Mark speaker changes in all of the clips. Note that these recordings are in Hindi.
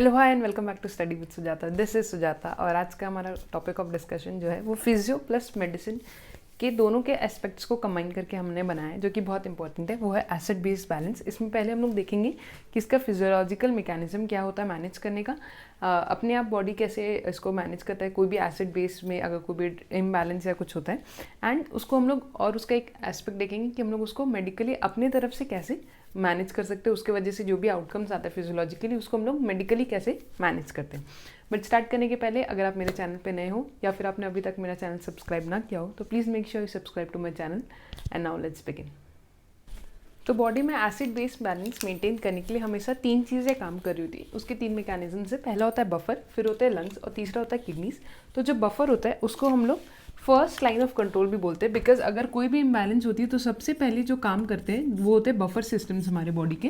Speaker 1: Hello hi and welcome back to study with Sujata. This is Sujata और आज का हमारा टॉपिक ऑफ डिस्कशन जो है वो फिजियो प्लस मेडिसिन के दोनों के एस्पेक्ट्स को कंबाइन करके हमने बनाया है, जो कि बहुत इंपॉर्टेंट है। वो है एसिड बेस बैलेंस। इसमें पहले हम लोग देखेंगे कि इसका फिजियोलॉजिकल मैकेनिज्म क्या होता है मैनेज करने का, अपने आप बॉडी कैसे इसको मैनेज करता है कोई भी एसिड बेस में अगर कोई भी इम्बैलेंस या कुछ होता है, एंड उसको हम लोग और उसका एक एस्पेक्ट देखेंगे कि हम लोग उसको मेडिकली अपने तरफ से कैसे मैनेज कर सकते हैं, उसके वजह से जो भी आउटकम्स आता है फिजियोलॉजिकली उसको हम लोग मेडिकली कैसे मैनेज करते हैं। बट स्टार्ट करने के पहले अगर आप मेरे चैनल पे नए हो या फिर आपने अभी तक मेरा चैनल सब्सक्राइब ना किया हो तो please make sure you subscribe to my channel. And now let's begin. तो बॉडी में एसिड बेस बैलेंस मेंटेन करने के लिए हमेशा तीन चीज़ें काम कर रही होती है। उसके तीन मैकेनिज्म से पहला होता है बफर, फिर होता है लंग्स और तीसरा होता है किडनीज। तो जो बफर होता है उसको हम लोग फर्स्ट लाइन ऑफ कंट्रोल भी बोलते हैं, बिकॉज अगर कोई भी इम्बैलेंस होती है तो सबसे पहले जो काम करते हैं वो होते हैं बफर सिस्टम्स हमारे बॉडी के,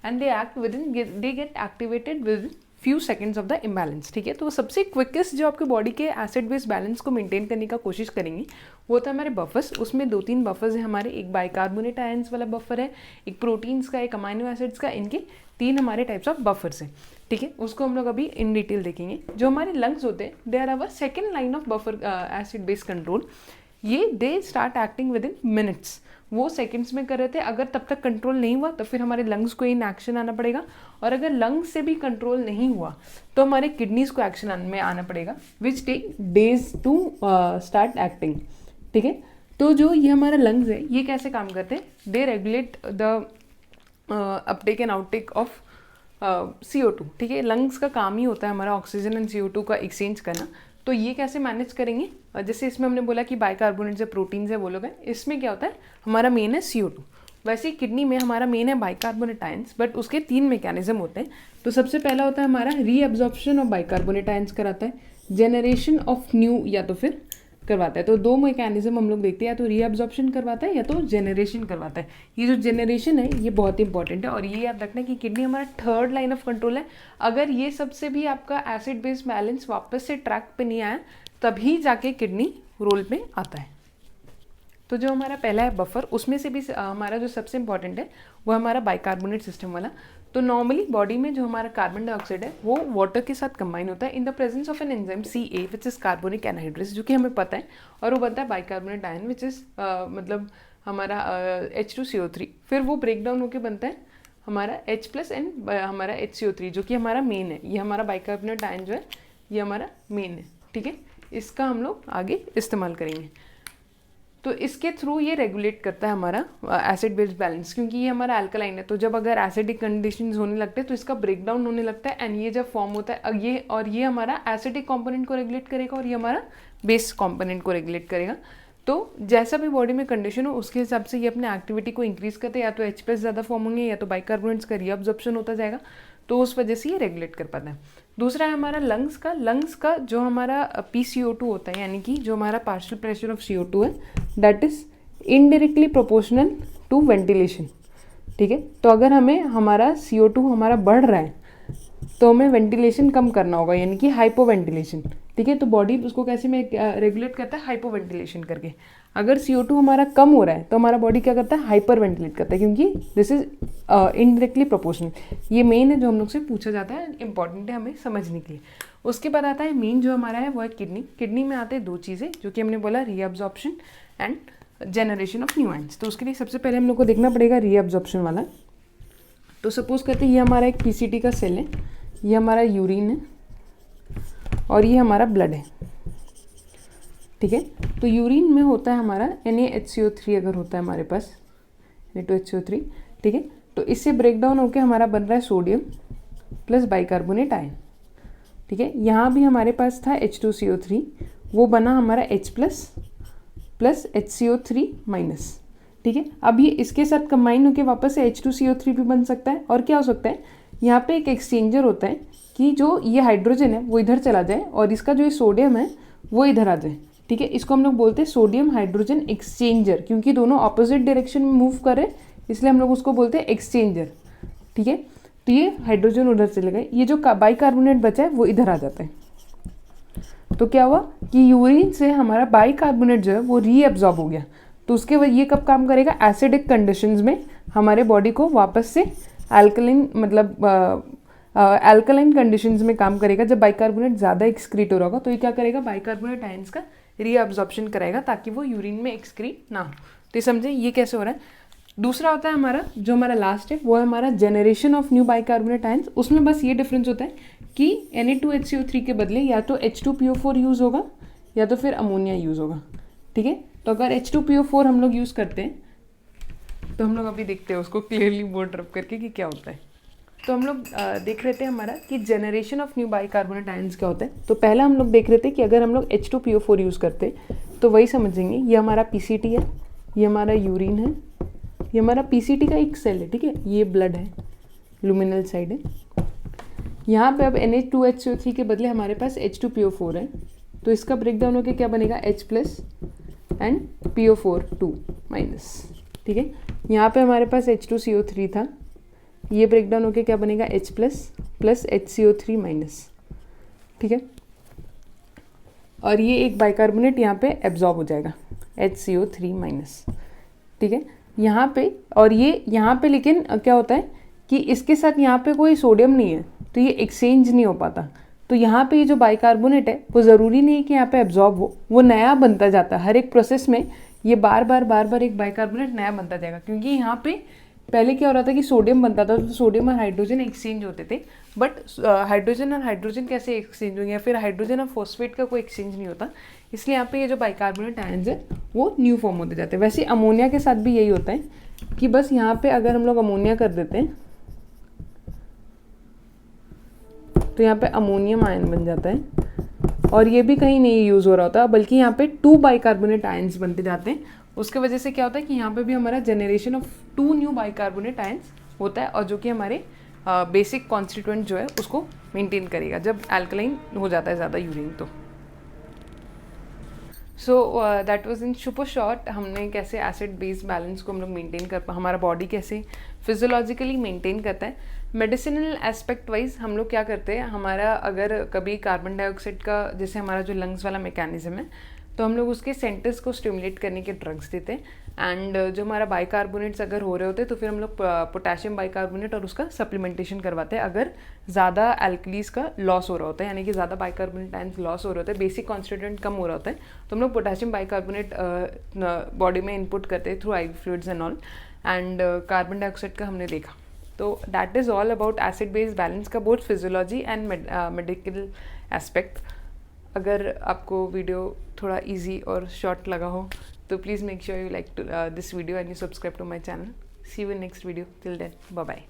Speaker 1: and they act with in they get activated with few seconds of the imbalance. ठीक है, तो वो सबसे क्विकेस्ट जो आपके बॉडी के एसिड बेस बैलेंस को मेंटेन करने का कोशिश करेंगे वो होता है हमारे बफर्स। उसमें दो तीन बफर्स हैं हमारे, एक बाइकार्बोनेट आयंस वाला बफर है, एक प्रोटीन्स का, एक अमाइनो एसिड्स का, इनके तीन हमारे टाइप्स ऑफ बफर्स हैं। ठीक है, उसको हम लोग अभी इन डिटेल देखेंगे। जो हमारे लंग्स होते हैं they are our second line of buffer acid base control. ये they start acting within minutes, वो सेकंड्स में कर रहे थे। अगर तब तक कंट्रोल नहीं हुआ तो फिर हमारे लंग्स को इन एक्शन आना पड़ेगा, और अगर लंग्स से भी कंट्रोल नहीं हुआ तो हमारे किडनीज को एक्शन में आना पड़ेगा, which take days to start acting. ठीक है, तो जो ये हमारा लंग्स है ये कैसे काम करते हैं, they regulate the uptake and outtake of CO2। ठीक है, लंग्स का काम ही होता है हमारा ऑक्सीजन एंड CO2 का एक्सचेंज करना। तो ये कैसे मैनेज करेंगे, जैसे इसमें हमने बोला कि बाइकार्बोनेट से प्रोटीन है वो लोग हैं, इसमें क्या होता है हमारा मेन है CO2। वैसे ही किडनी में हमारा मेन है बाइकार्बोनेट आयंस, बट उसके तीन मैकेनिज्म होते हैं। तो सबसे पहला होता है हमारा रीअब्जॉर्प्शन ऑफ बाइकार्बोनेट आयंस कराता है, जेनरेशन ऑफ न्यू या तो फिर करवाता है। तो दो मैकेनिज्म हम लोग देखते हैं, या तो रीअब्जॉर्प्शन करवाता है या तो जेनरेशन करवाता है। ये जो जेनरेशन है ये बहुत इंपॉर्टेंट है, और ये याद रखना कि किडनी हमारा थर्ड लाइन ऑफ कंट्रोल है। अगर ये सबसे भी आपका एसिड बेस बैलेंस वापस से ट्रैक पे नहीं आया तभी जाके किडनी रोल पे आता है। तो जो हमारा पहला है बफर, उसमें से भी हमारा जो सबसे इंपॉर्टेंट है वो हमारा बाइकार्बोनेट सिस्टम वाला। तो नॉर्मली बॉडी में जो हमारा कार्बन डाइऑक्साइड है वो वाटर के साथ कंबाइन होता है in the presence of an enzyme CA which is carbonic anhydrase, जो कि हमें पता है, और वो बनता है बाइकार्बोनेट आयन विच इज मतलब हमारा H2CO3। फिर वो ब्रेक डाउन होकर बनता है हमारा H+ एंड हमारा HCO3, जो कि हमारा मेन है। ये हमारा बाइकार्बोनेट आयन जो है ये हमारा मेन है। ठीक है, इसका हम लोग आगे इस्तेमाल करेंगे। तो इसके थ्रू ये रेगुलेट करता है हमारा एसिड बेस बैलेंस, क्योंकि ये हमारा अल्कलाइन है। तो जब अगर एसिडिक कंडीशंस होने लगते हैं तो इसका ब्रेक डाउन होने लगता है, एंड ये जब फॉर्म होता है ये हमारा एसिडिक कंपोनेंट को रेगुलेट करेगा और ये हमारा बेस कंपोनेंट को रेगुलेट करेगा। तो जैसा भी बॉडी में कंडीशन हो उसके हिसाब से ये अपने एक्टिविटी को इंक्रीज करते हैं, या तो H+ ज़्यादा फॉर्म होंगे या तो बाइकार्बोनेट्स का रीअब्जॉर्प्शन होता जाएगा, तो उस वजह से ये रेगुलेट कर पाता है। दूसरा है हमारा लंग्स का जो हमारा PCO2 होता है, यानी कि जो हमारा पार्शियल प्रेशर ऑफ CO2 है that is indirectly proportional to ventilation. ठीक है, तो अगर हमें हमारा CO2 हमारा बढ़ रहा है तो हमें वेंटिलेशन कम करना होगा, यानी कि हाइपो वेंटिलेशन। ठीक है, तो बॉडी उसको कैसे में रेगुलेट करता है, हाइपो वेंटिलेशन करके। अगर CO2 हमारा कम हो रहा है तो हमारा बॉडी क्या करता है, हाइपर वेंटिलेट करता है, क्योंकि दिस इज इनडायरेक्टली प्रोपोर्शनल। ये मेन है जो हम लोग से पूछा जाता है, इंपॉर्टेंट है हमें समझने के लिए। उसके बाद आता है मेन जो हमारा है वो है किडनी। किडनी में आते हैं दो चीज़ें जो कि हमने बोला, reabsorption and generation of new ions. तो उसके लिए सबसे पहले हम लोग को देखना पड़ेगा रीअब्जॉर्प्शन वाला। तो सपोज करते हैं ये हमारा एक PCT का सेल है, ये हमारा यूरिन है और ये हमारा ब्लड है। ठीक है, तो यूरिन में होता है हमारा NaHCO3 अगर होता है हमारे पास Na2HCO3। ठीक है, तो इससे ब्रेक डाउन होकर हमारा बन रहा है सोडियम प्लस बाइकार्बोनेट आयन। ठीक है, यहाँ भी हमारे पास था H2CO3, वो बना हमारा H+ प्लस HCO3 माइनस। ठीक है, अब ये इसके साथ कंबाइन होकर वापस से H2CO3 भी बन सकता है, और क्या हो सकता है यहाँ पे एक एक्सचेंजर होता है कि जो ये हाइड्रोजन है वो इधर चला जाए और इसका जो ये सोडियम है वो इधर आ जाए। ठीक है, इसको हम लोग बोलते हैं सोडियम हाइड्रोजन एक्सचेंजर, क्योंकि दोनों ऑपोजिट डायरेक्शन में मूव कर रहे हैं इसलिए हम लोग उसको बोलते हैं एक्सचेंजर। ठीक है, तो ये हाइड्रोजन उधर चले गए, ये जो बाइकार्बोनेट बचा है वो इधर आ जाता है। तो क्या हुआ कि यूरिन से हमारा बाइकार्बोनेट जो है वो रीअब्जॉर्ब हो गया। तो उसके बाद ये कब काम करेगा, एसिडिक कंडीशंस में हमारे बॉडी को वापस से अल्कलाइन मतलब अल्कलाइन कंडीशंस में काम करेगा। जब बाइकार्बोनेट ज़्यादा एक्सक्रीट हो रहा होगा तो ये क्या करेगा, बाइकार्बोनेट आयंस का रीअब्जॉर्प्शन कराएगा ताकि वो यूरिन में एक्सक्रीट ना हो। तो ये समझे ये कैसे हो रहा है। दूसरा होता है हमारा, जो हमारा लास्ट है वो है हमारा generation of new bicarbonate ions. उसमें बस ये डिफरेंस होता है कि Na2HCO3 के बदले या तो H2PO4 यूज़ होगा या तो फिर अमोनिया यूज़ होगा। ठीक है, तो अगर H2PO4 हम लोग यूज़ करते हैं तो हम लोग अभी देखते हैं उसको क्लियरली बोर्ड रब करके कि क्या होता है। तो हम लोग देख रहे थे हमारा कि generation of new bicarbonate ions क्या होता है। तो पहला हम लोग देख रहे थे कि अगर हम लोग H2PO4 यूज़ करते तो वही समझेंगे, ये हमारा PCT है, ये हमारा यूरिन है, ये हमारा PCT का एक सेल है। ठीक है, ये ब्लड है, लुमिनल साइड है। यहाँ पे अब Na2HCO3 के बदले हमारे पास H2PO4 है, तो इसका ब्रेकडाउन होकर क्या बनेगा, H+ एंड PO4 2-। ठीक है, यहाँ पे हमारे पास H2CO3 था, ये ब्रेकडाउन होकर क्या बनेगा, H+ प्लस HCO3-। ठीक है, और ये एक बाइकार्बोनेट यहाँ पे एब्जॉर्ब हो जाएगा, HCO3-। ठीक है, यहाँ पे और ये यहाँ पे, लेकिन क्या होता है कि इसके साथ यहाँ पे कोई सोडियम नहीं है तो ये एक्सचेंज नहीं हो पाता। तो यहाँ पे ये जो बाइकार्बोनेट है वो ज़रूरी नहीं है कि यहाँ पे एब्जॉर्ब हो, वो नया बनता जाता है। हर एक प्रोसेस में ये बार बार एक बाइकार्बोनेट नया बनता जाएगा, क्योंकि यहाँ पे पहले क्या हो रहा था कि सोडियम बनता था तो सोडियम और हाइड्रोजन एक्सचेंज होते थे, बट हाइड्रोजन और हाइड्रोजन कैसे एक्सचेंज होंगे, या फिर हाइड्रोजन और फॉस्फेट का कोई एक्सचेंज नहीं होता। इसलिए यहाँ पे ये जो बाइकार्बोनेट आयंस है वो न्यू फॉर्म होते जाते हैं। वैसे अमोनिया के साथ भी यही होता है कि बस यहाँ पे अगर हम लोग अमोनिया कर देते हैं तो यहाँ पे अमोनियम आयन बन जाता है, और ये भी कहीं नहीं यूज़ हो रहा होता, बल्कि यहाँ पे 2 बाइकार्बोनेट आयंस बनते जाते हैं। उसके वजह से क्या होता है कि यहाँ पे भी हमारा generation of 2 new bicarbonate ions होता है, और जो कि हमारे बेसिक कॉन्स्टिट्यूएंट जो है उसको मेंटेन करेगा जब अल्कलाइन हो जाता है ज़्यादा यूरिन। तो so that was in super short, हमने कैसे एसिड बेस बैलेंस को हम लोग मेंटेन कर हमारा बॉडी कैसे फिजियोलॉजिकली मेंटेन करता है। मेडिसिनल एस्पेक्ट वाइज हम लोग क्या करते हैं, हमारा अगर कभी कार्बन डाइऑक्साइड का, जैसे हमारा जो लंग्स वाला मैकेनिज्म है, तो हम लोग उसके सेंटर्स को स्टिमुलेट करने के ड्रग्स देते हैं। एंड जो हमारा बाइकार्बोनेट्स अगर हो रहे होते हैं तो फिर हम लोग पोटेशियम बाइकार्बोनेट और उसका सप्लीमेंटेशन करवाते हैं अगर ज़्यादा एल्कलीज का लॉस हो रहा होता है, यानी कि ज़्यादा बाइकार्बोनेट आयंस लॉस हो रहे होते हैं, बेसिक कॉन्स्टिट्यूएंट कम हो रहा होता है, तो हम लोग पोटेशियम बाइकार्बोनेट बॉडी में इनपुट करते हैं through IV fluids and all. And carbon dioxide का हमने देखा। तो that is all about acid base balance का both physiology and medical aspect. अगर आपको वीडियो थोड़ा इजी और शॉर्ट लगा हो तो please make sure you like this video and you subscribe to my channel. See you in next video, till then bye bye.